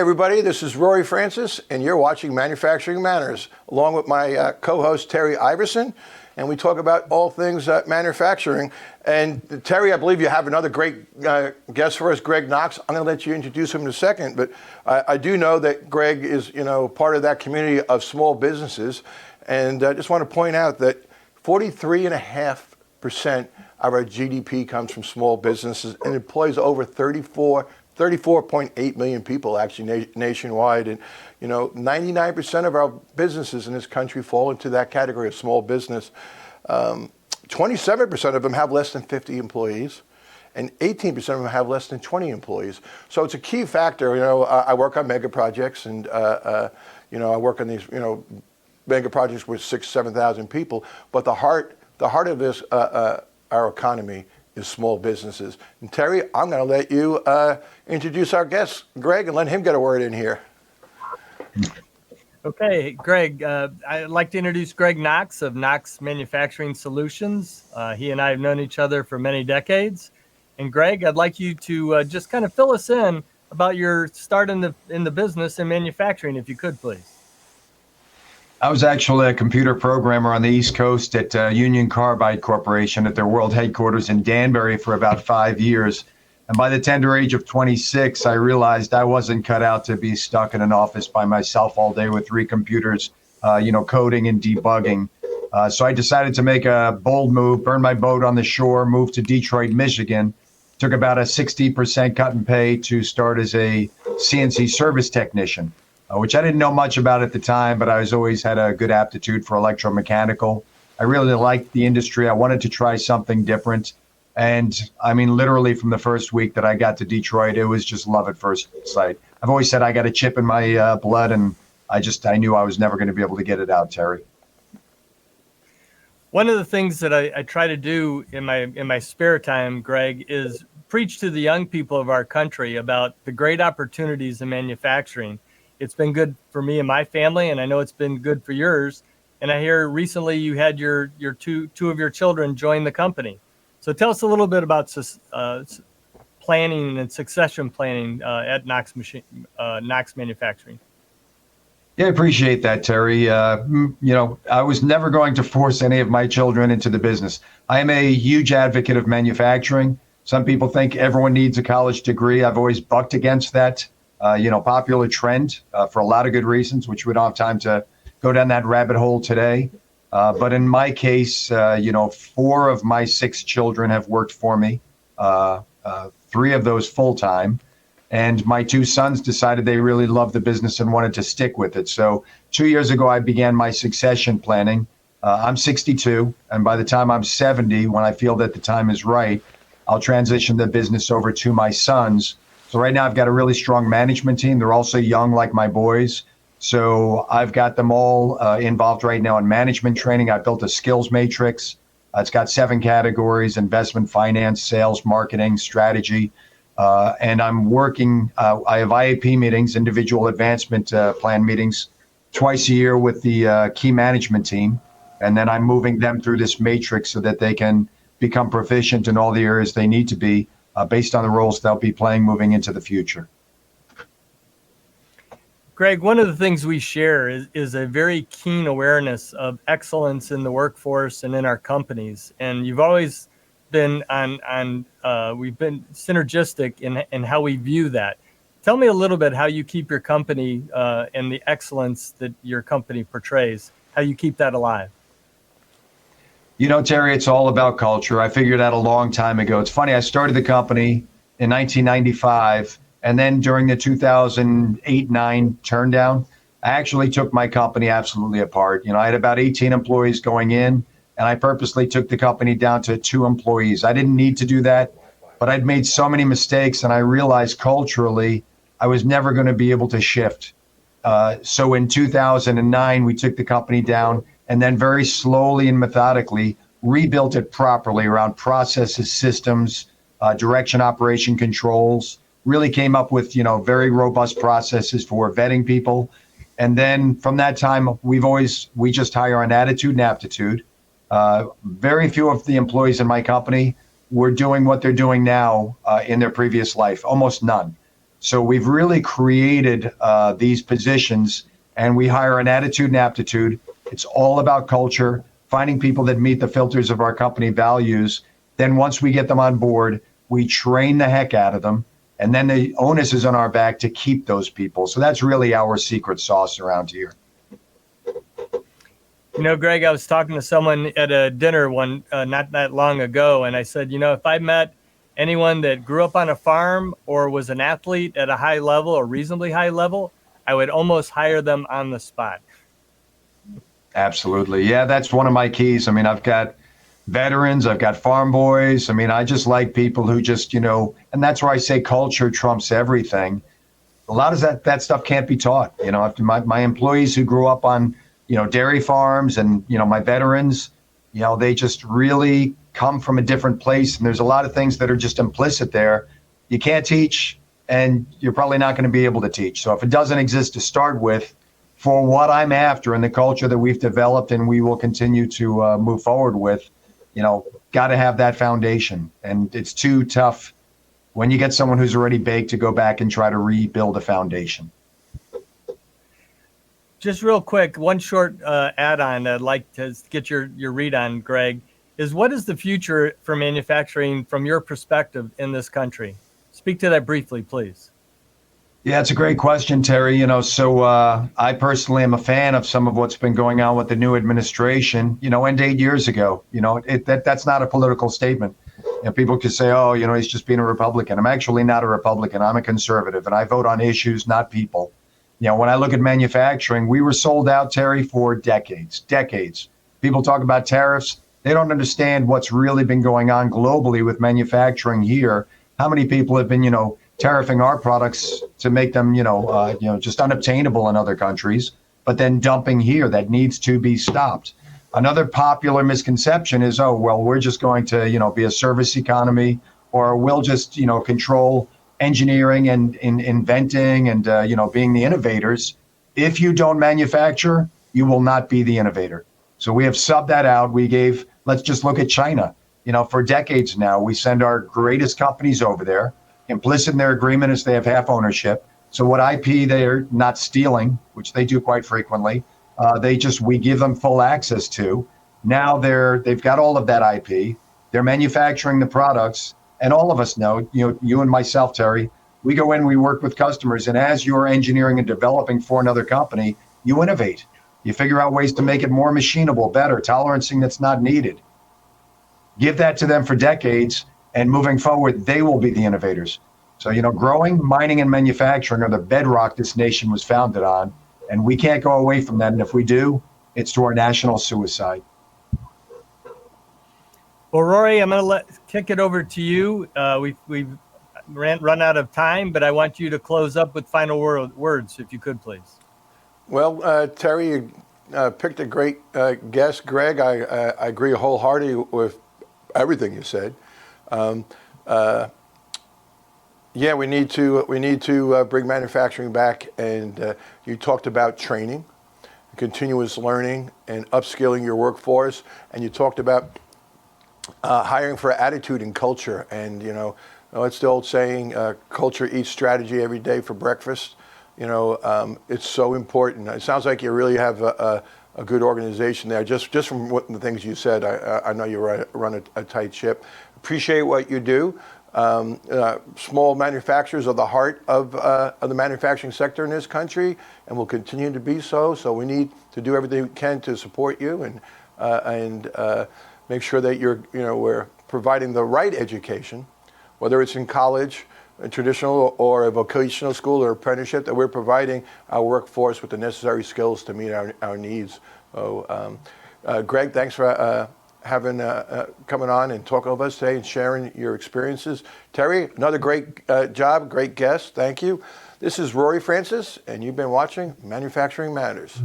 everybody, this is Rory Francis, and you're watching Manufacturing Manners, along with my co-host Terry Iverson, and we talk about all things manufacturing. And Terry, I believe you have another great guest for us, Greg Knox. I'm going to let you introduce him in a second, but I do know that Greg is, part of that community of small businesses, and I just want to point out that 43.5% of our GDP comes from small businesses and employs over 34.8 million people actually nationwide. And, 99% of our businesses in this country fall into that category of small business. 27% of them have less than 50 employees, and 18% of them have less than 20 employees. So it's a key factor. I work on mega projects, and, I work on these, mega projects with 6,000, 7,000 people. But the heart of this, our economy, is small businesses. And Terry, I'm going to let you introduce our guest, Greg, and let him get a word in here. Okay, Greg, I'd like to introduce Greg Knox of Knox Manufacturing Solutions. He and I have known each other for many decades. And Greg, I'd like you to just kind of fill us in about your start in the business and manufacturing, if you could, please. I was actually a computer programmer on the East Coast at Union Carbide Corporation at their world headquarters in Danbury for about 5 years. And by the tender age of 26, I realized I wasn't cut out to be stuck in an office by myself all day with 3 computers, coding and debugging. So I decided to make a bold move, burn my boat on the shore, move to Detroit, Michigan. Took about a 60% cut in pay to start as a CNC service technician, which I didn't know much about at the time, but I always had a good aptitude for electromechanical. I really liked the industry. I wanted to try something different. And I mean, literally from the first week that I got to Detroit, it was just love at first sight. I've always said I got a chip in my blood, and I knew I was never going to be able to get it out, Terry. One of the things that I try to do in my spare time, Greg, is preach to the young people of our country about the great opportunities in manufacturing. It's been good for me and my family, and I know it's been good for yours. And I hear recently you had your two of your children join the company. So tell us a little bit about planning and succession planning at Knox Manufacturing. Yeah, I appreciate that, Terry. I was never going to force any of my children into the business. I am a huge advocate of manufacturing. Some people think everyone needs a college degree. I've always bucked against that, popular trend for a lot of good reasons, which we don't have time to go down that rabbit hole today. But in my case, 4 of my 6 children have worked for me, 3 of those full-time. And my 2 sons decided they really loved the business and wanted to stick with it. So 2 years ago, I began my succession planning. I'm 62, and by the time I'm 70, when I feel that the time is right, I'll transition the business over to my sons. So right now, I've got a really strong management team. They're also young like my boys. So I've got them all involved right now in management training. I built a skills matrix. It's got 7 categories: investment, finance, sales, marketing, strategy. And I'm working, I have IAP meetings, individual advancement plan meetings, twice a year with the key management team. And then I'm moving them through this matrix so that they can become proficient in all the areas they need to be based on the roles they'll be playing moving into the future. Greg, one of the things we share is a very keen awareness of excellence in the workforce and in our companies. And you've always been we've been synergistic in how we view that. Tell me a little bit how you keep your company and the excellence that your company portrays, how you keep that alive. Terry, it's all about culture. I figured out a long time ago. It's funny, I started the company in 1995. And then during the 2008-9 turndown, I actually took my company absolutely apart. I had about 18 employees going in, and I purposely took the company down to 2 employees. I didn't need to do that, but I'd made so many mistakes, and I realized culturally I was never going to be able to shift. So in 2009, we took the company down and then very slowly and methodically rebuilt it properly around processes, systems, direction, operation controls. Really came up with, very robust processes for vetting people. And then from that time, we just hire on attitude and aptitude. Very few of the employees in my company were doing what they're doing now in their previous life, almost none. So we've really created these positions, and we hire an attitude and aptitude. It's all about culture, finding people that meet the filters of our company values. Then once we get them on board, we train the heck out of them. And then the onus is on our back to keep those people. So that's really our secret sauce around here. You know, Greg, I was talking to someone at a dinner not that long ago, and I said, you know, if I met anyone that grew up on a farm or was an athlete at a high level or reasonably high level, I would almost hire them on the spot. Absolutely. Yeah, that's one of my keys. I mean, I've got veterans, I've got farm boys. I mean, I just like people who just, and that's where I say culture trumps everything. A lot of that stuff can't be taught. My employees who grew up on, dairy farms and, my veterans, they just really come from a different place. And there's a lot of things that are just implicit there. You can't teach, and you're probably not going to be able to teach. So if it doesn't exist to start with, for what I'm after and the culture that we've developed and we will continue to move forward with, got to have that foundation. And it's too tough when you get someone who's already baked to go back and try to rebuild a foundation. Just real quick, one short add-on I'd like to get your read on, Greg, is what is the future for manufacturing from your perspective in this country? Speak to that briefly, please. Yeah, it's a great question, Terry. So I personally am a fan of some of what's been going on with the new administration, and 8 years ago. That's not a political statement. People could say, oh, he's just being a Republican. I'm actually not a Republican. I'm a conservative, and I vote on issues, not people. When I look at manufacturing, we were sold out, Terry, for decades. People talk about tariffs. They don't understand what's really been going on globally with manufacturing here. How many people have been, tariffing our products to make them, just unobtainable in other countries, but then dumping here. That needs to be stopped. Another popular misconception is, oh, well, we're just going to, be a service economy, or we'll just, control engineering and inventing and, being the innovators. If you don't manufacture, you will not be the innovator. So we have subbed that out. Let's just look at China. For decades now, we send our greatest companies over there. Implicit in their agreement is they have half ownership. So what IP they're not stealing, which they do quite frequently, we give them full access to. Now they've got all of that IP. They're manufacturing the products, and all of us know, you and myself, Terry, we go in, we work with customers, and as you're engineering and developing for another company, you innovate. You figure out ways to make it more machinable, better, tolerancing that's not needed. Give that to them for decades, and moving forward, they will be the innovators. So, growing, mining, and manufacturing are the bedrock this nation was founded on, and we can't go away from that. And if we do, it's to our national suicide. Well, Rory, I'm going to kick it over to you. We've run out of time, but I want you to close up with final words, if you could, please. Well, Terry, you picked a great guest. Greg, I agree wholeheartedly with everything you said. Yeah, we need to bring manufacturing back, and you talked about training, continuous learning, and upskilling your workforce, and you talked about hiring for attitude and culture. And it's the old saying, culture eats strategy every day for breakfast. It's so important. It sounds like you really have a good organization there. Just from the things you said, I know you run a tight ship. Appreciate what you do. Small manufacturers are the heart of the manufacturing sector in this country, and will continue to be so. So we need to do everything we can to support you and make sure that we're providing the right education, whether it's in college, a traditional or a vocational school or apprenticeship, that we're providing our workforce with the necessary skills to meet our needs. So, Greg, thanks for coming on and talking with us today and sharing your experiences. Terry, another great job, great guest. Thank you. This is Rory Francis, and you've been watching Manufacturing Matters.